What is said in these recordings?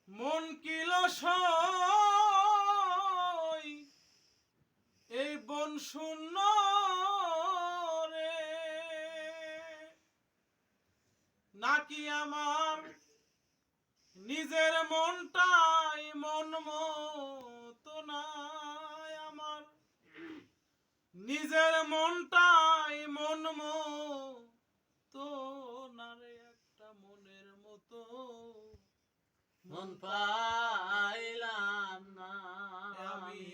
মন কিল এই বন শূন্য রে, নাকি আমার নিজের মনটাই মন মতো নাই, আমার নিজের মনটাই মন মতো না রে, একটা মনের মতো মন পাইলাম না আমি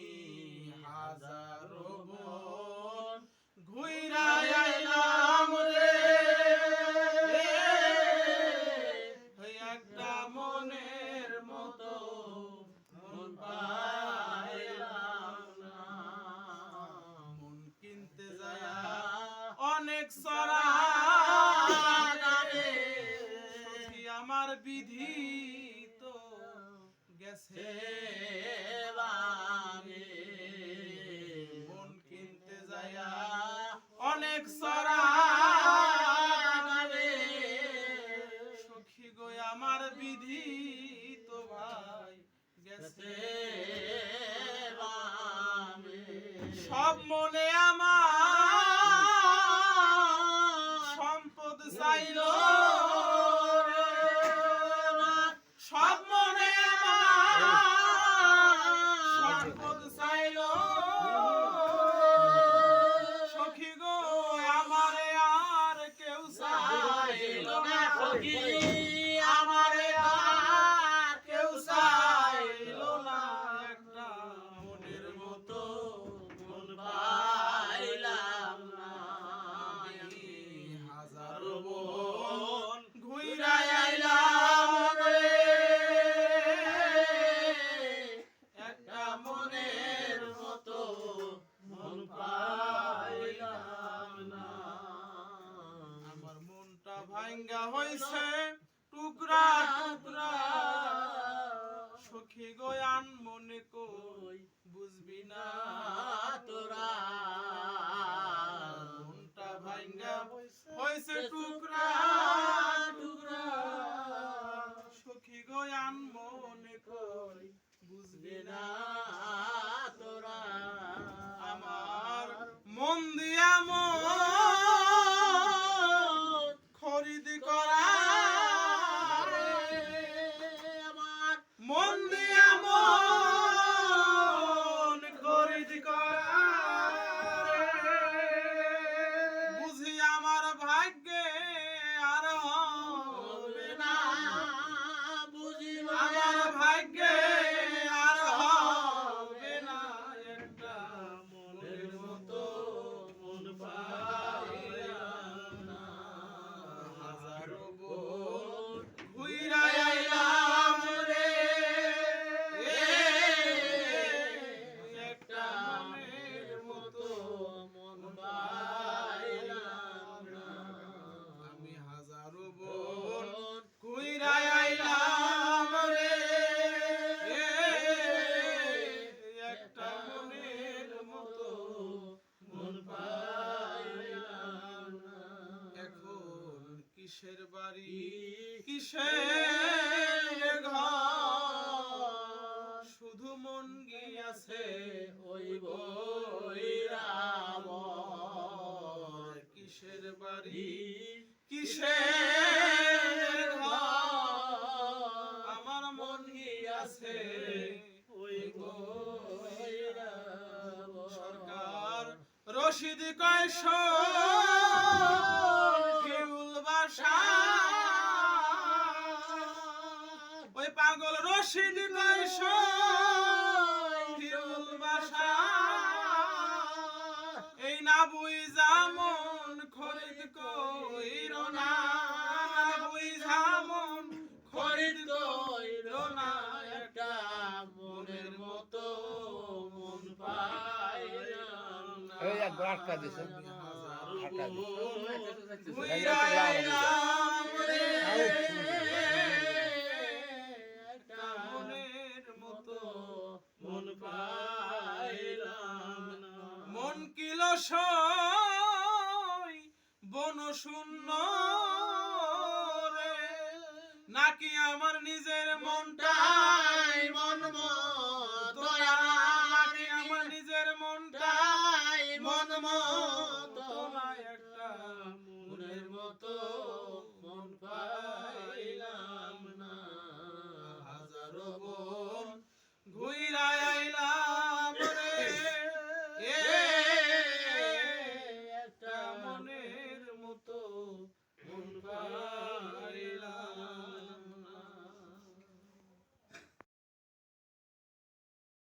হাজারো বন ঘুইরা আইলাম রে, একটা মনের মতো মন পাইলাম না। মন কিনতে যায় অনেক সরা সখী আমার বিধি তো গেছে বামে। মন কিনতে যায় অনেক সরা সখী গো আমার বিধি তো ভাই গেছে বামে। সব মনে আমার সম্পদ চাইল রে, সব মনে আমার সম্পদ চাইল সখী গো আমারে আর কেউ চাইল না, সখী আমারে আর কেউ চাইল না, একটা মনের মতো মন পাইলাম না আমি হাজারো বন ঘুইরা আইলাম রে, একটা মনের মতো মন পাইলাম না। আমার মনটা ভাঙ্গা হইছে টুকরা টুকরা সখী গয়ান মনে কই বুঝবি না তোরা মনটা ভাঙ্গা হইছে টুকরা টুকরা সখী গয়ান মনে কই বুঝবি না তোরা আমার মন দিয়া মন খরিদ করা আমার মন দিয়া মন খরিদ করা বুঝি আমার ভাগ্যে আর হবে না, বুঝি আমার ভাগ্যে আর হবে না, একটা মনের মতো মন পাইলাম না। হাজারো বন ঘুইরা আইলাম রে, একটা মনের মতো মন পাইলাম না। আমি হাজারো বন ঘুইরা আইলাম রে, একটা মনের মতো মন পাইলাম না। এখন কিসের বাড়ি কিসের ঘর, শুধু মন গিয়াছে ওই বৈরাম কিসের বাড়ি কিসের ঘর, আমার মন গিয়াছে ওই বৈরাম সরকার রশিদ কয়শ ফিউল বাসা, ওই পাগল রশিদ কয়শ ফিউল বাসা, এই না বুইঝা মন খরিদ কইর না, বুইঝা মন খরিদ কইর না, একটা মনের মতো মন পাইলাম না। এই একবার আটকা দিছে, আটকা দিছে। ঘুইরা আইলাম রে, একটা মনের মতো মন পাইলাম না। মন কিল বন শূন্য রে, নাকি নাকি আমার নিজের মনটা তাই মন